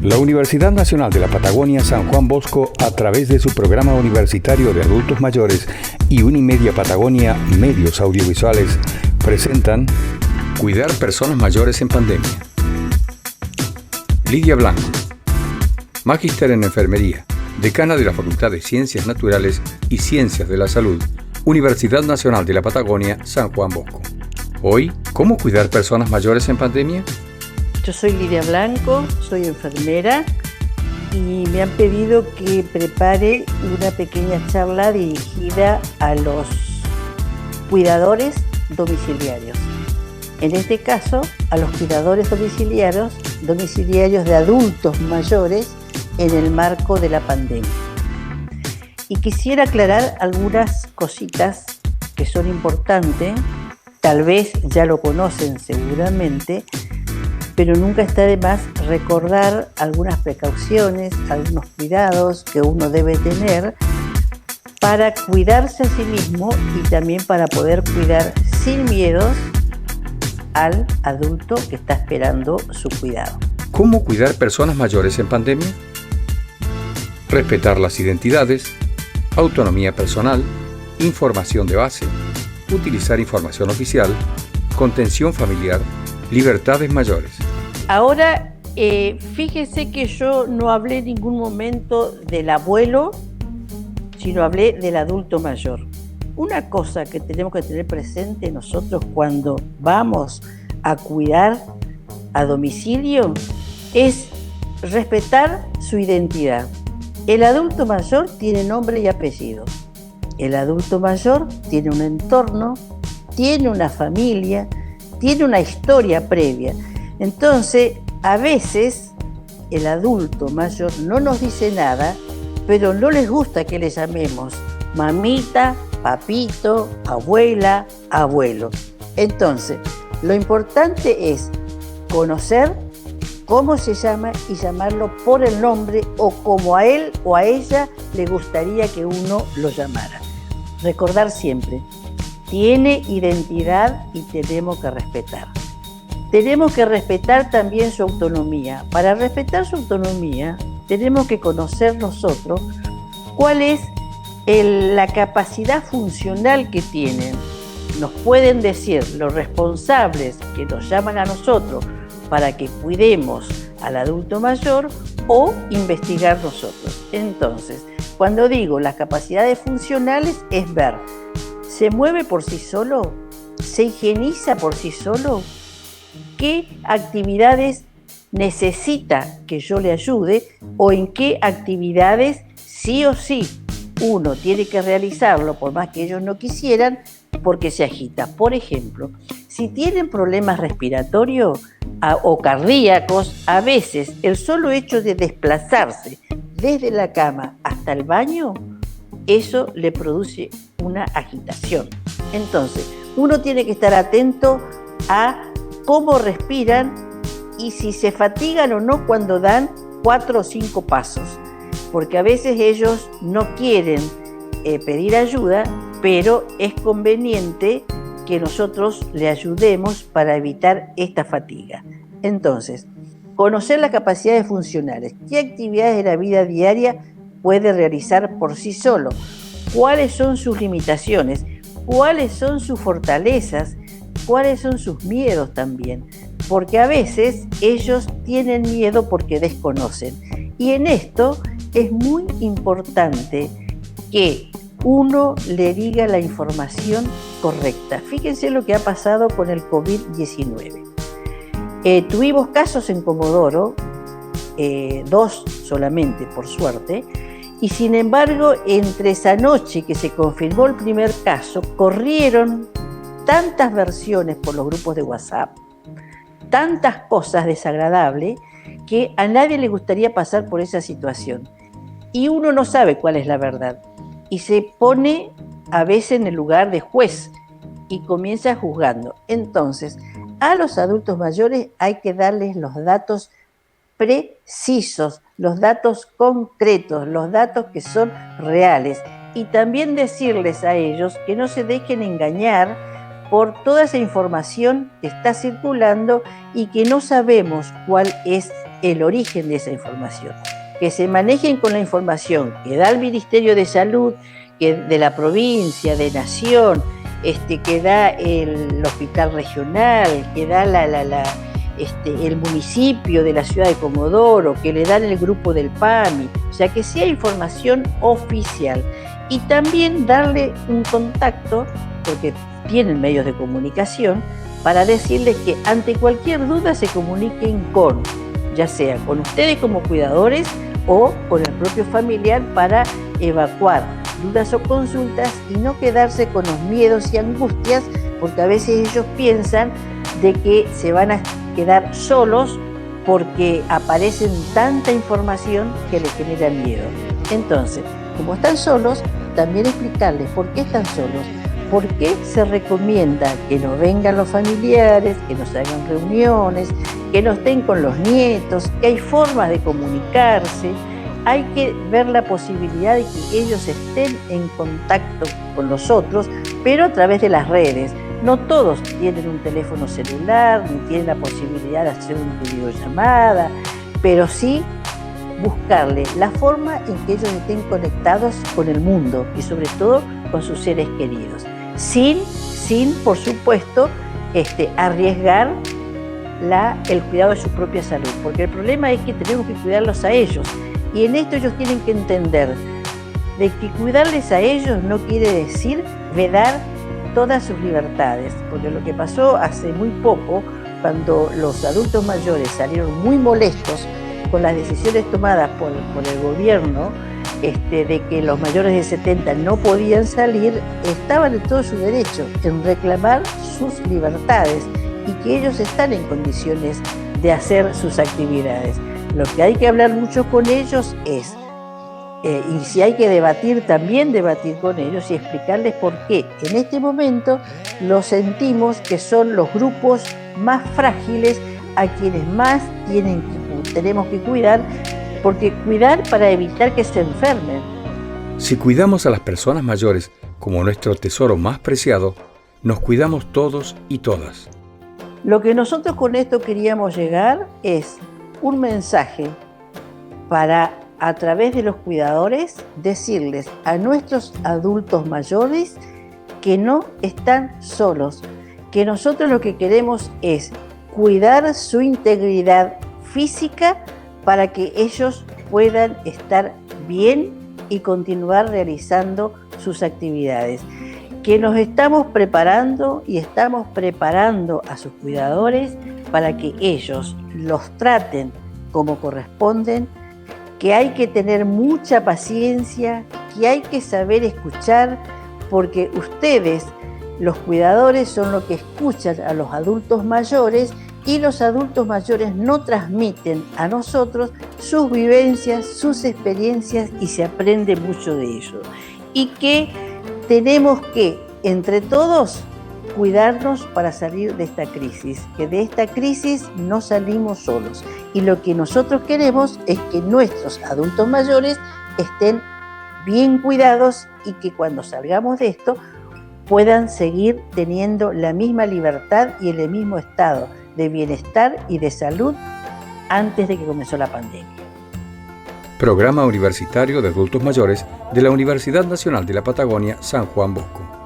La Universidad Nacional de la Patagonia San Juan Bosco, a través de su programa universitario de adultos mayores y Unimedia Patagonia Medios Audiovisuales, presentan Cuidar personas mayores en pandemia. Lidia Blanco, magíster en enfermería, decana de la Facultad de Ciencias Naturales y Ciencias de la Salud, Universidad Nacional de la Patagonia San Juan Bosco. Hoy, ¿cómo cuidar personas mayores en pandemia? Yo soy Lidia Blanco, soy enfermera y me han pedido que prepare una pequeña charla dirigida a los cuidadores domiciliarios. En este caso, a los cuidadores domiciliarios de adultos mayores en el marco de la pandemia. Y quisiera aclarar algunas cositas que son importantes, tal vez ya lo conocen seguramente, pero nunca está de más recordar algunas precauciones, algunos cuidados que uno debe tener para cuidarse a sí mismo y también para poder cuidar sin miedos al adulto que está esperando su cuidado. ¿Cómo cuidar personas mayores en pandemia? Respetar las identidades, autonomía personal, información de base, utilizar información oficial, contención familiar, libertades mayores. Ahora, fíjese que yo no hablé en ningún momento del abuelo, sino hablé del adulto mayor. Una cosa que tenemos que tener presente nosotros cuando vamos a cuidar a domicilio es respetar su identidad. El adulto mayor tiene nombre y apellido. El adulto mayor tiene un entorno, tiene una familia, tiene una historia previa. Entonces, a veces el adulto mayor no nos dice nada, pero no les gusta que le llamemos mamita, papito, abuela, abuelo. Entonces, lo importante es conocer cómo se llama y llamarlo por el nombre o como a él o a ella le gustaría que uno lo llamara. Recordar siempre, tiene identidad y tenemos que respetar. Tenemos que respetar también su autonomía. Para respetar su autonomía, tenemos que conocer nosotros cuál es la capacidad funcional que tienen. Nos pueden decir los responsables que nos llaman a nosotros para que cuidemos al adulto mayor o investigar nosotros. Entonces, cuando digo las capacidades funcionales es ver, ¿se mueve por sí solo? ¿Se higieniza por sí solo? ¿Qué actividades necesita que yo le ayude o en qué actividades sí o sí uno tiene que realizarlo por más que ellos no quisieran porque se agita? Por ejemplo, si tienen problemas respiratorios o cardíacos, a veces el solo hecho de desplazarse desde la cama hasta el baño, eso le produce una agitación. Entonces, uno tiene que estar atento a cómo respiran y si se fatigan o no cuando dan 4 o 5 pasos, porque a veces ellos no quieren pedir ayuda, pero es conveniente que nosotros le ayudemos para evitar esta fatiga. Entonces, conocer las capacidades funcionales, qué actividades de la vida diaria puede realizar por sí solo, cuáles son sus limitaciones, cuáles son sus fortalezas, cuáles son sus miedos también, porque a veces ellos tienen miedo porque desconocen. Y en esto es muy importante que uno le diga la información correcta. Fíjense lo que ha pasado con el COVID-19. Tuvimos casos en Comodoro, 2 solamente por suerte, y sin embargo, entre esa noche que se confirmó el primer caso, corrieron tantas versiones por los grupos de WhatsApp, tantas cosas desagradables, que a nadie le gustaría pasar por esa situación. Y uno no sabe cuál es la verdad. Y se pone a veces en el lugar de juez y comienza juzgando. Entonces, a los adultos mayores hay que darles los datos precisos, los datos concretos, los datos que son reales. Y también decirles a ellos que no se dejen engañar por toda esa información que está circulando y que no sabemos cuál es el origen de esa información, que se manejen con la información que da el Ministerio de Salud, que de la provincia, de Nación, que da el hospital regional, que da el municipio de la ciudad de Comodoro, que le dan el grupo del PAMI, o sea, que sea información oficial. Y también darle un contacto, porque tienen medios de comunicación, para decirles que ante cualquier duda se comuniquen ya sea con ustedes como cuidadores o con el propio familiar para evacuar dudas o consultas y no quedarse con los miedos y angustias, porque a veces ellos piensan de que se van a quedar solos porque aparecen tanta información que les genera miedo. Entonces, como están solos, también explicarles por qué están solos, por qué se recomienda que no vengan los familiares, que no se hagan reuniones, que no estén con los nietos, que hay formas de comunicarse. Hay que ver la posibilidad de que ellos estén en contacto con los otros, pero a través de las redes. No todos tienen un teléfono celular, ni tienen la posibilidad de hacer una videollamada, pero sí buscarle la forma en que ellos estén conectados con el mundo y sobre todo con sus seres queridos, sin por supuesto, arriesgar el cuidado de su propia salud, porque el problema es que tenemos que cuidarlos a ellos. Y en esto ellos tienen que entender de que cuidarles a ellos no quiere decir vedar todas sus libertades, porque lo que pasó hace muy poco, cuando los adultos mayores salieron muy molestos con las decisiones tomadas por el gobierno, de que los mayores de 70 no podían salir, estaban en todo su derecho en reclamar sus libertades y que ellos están en condiciones de hacer sus actividades. Lo que hay que hablar mucho con ellos es, y si hay que debatir, también debatir con ellos y explicarles por qué en este momento los sentimos que son los grupos más frágiles a quienes más tenemos que cuidar, porque cuidar para evitar que se enfermen. Si cuidamos a las personas mayores como nuestro tesoro más preciado, nos cuidamos todos y todas. Lo que nosotros con esto queríamos llegar es un mensaje para, a través de los cuidadores, decirles a nuestros adultos mayores que no están solos, que nosotros lo que queremos es cuidar su integridad física para que ellos puedan estar bien y continuar realizando sus actividades. Que nos estamos preparando y estamos preparando a sus cuidadores para que ellos los traten como corresponden, que hay que tener mucha paciencia, que hay que saber escuchar, porque ustedes, los cuidadores, son los que escuchan a los adultos mayores y los adultos mayores no transmiten a nosotros sus vivencias, sus experiencias y se aprende mucho de ello. Y que tenemos que, entre todos, cuidarnos para salir de esta crisis, que de esta crisis no salimos solos. Y lo que nosotros queremos es que nuestros adultos mayores estén bien cuidados y que cuando salgamos de esto puedan seguir teniendo la misma libertad y el mismo estado de bienestar y de salud antes de que comenzó la pandemia. Programa Universitario de Adultos Mayores de la Universidad Nacional de la Patagonia San Juan Bosco.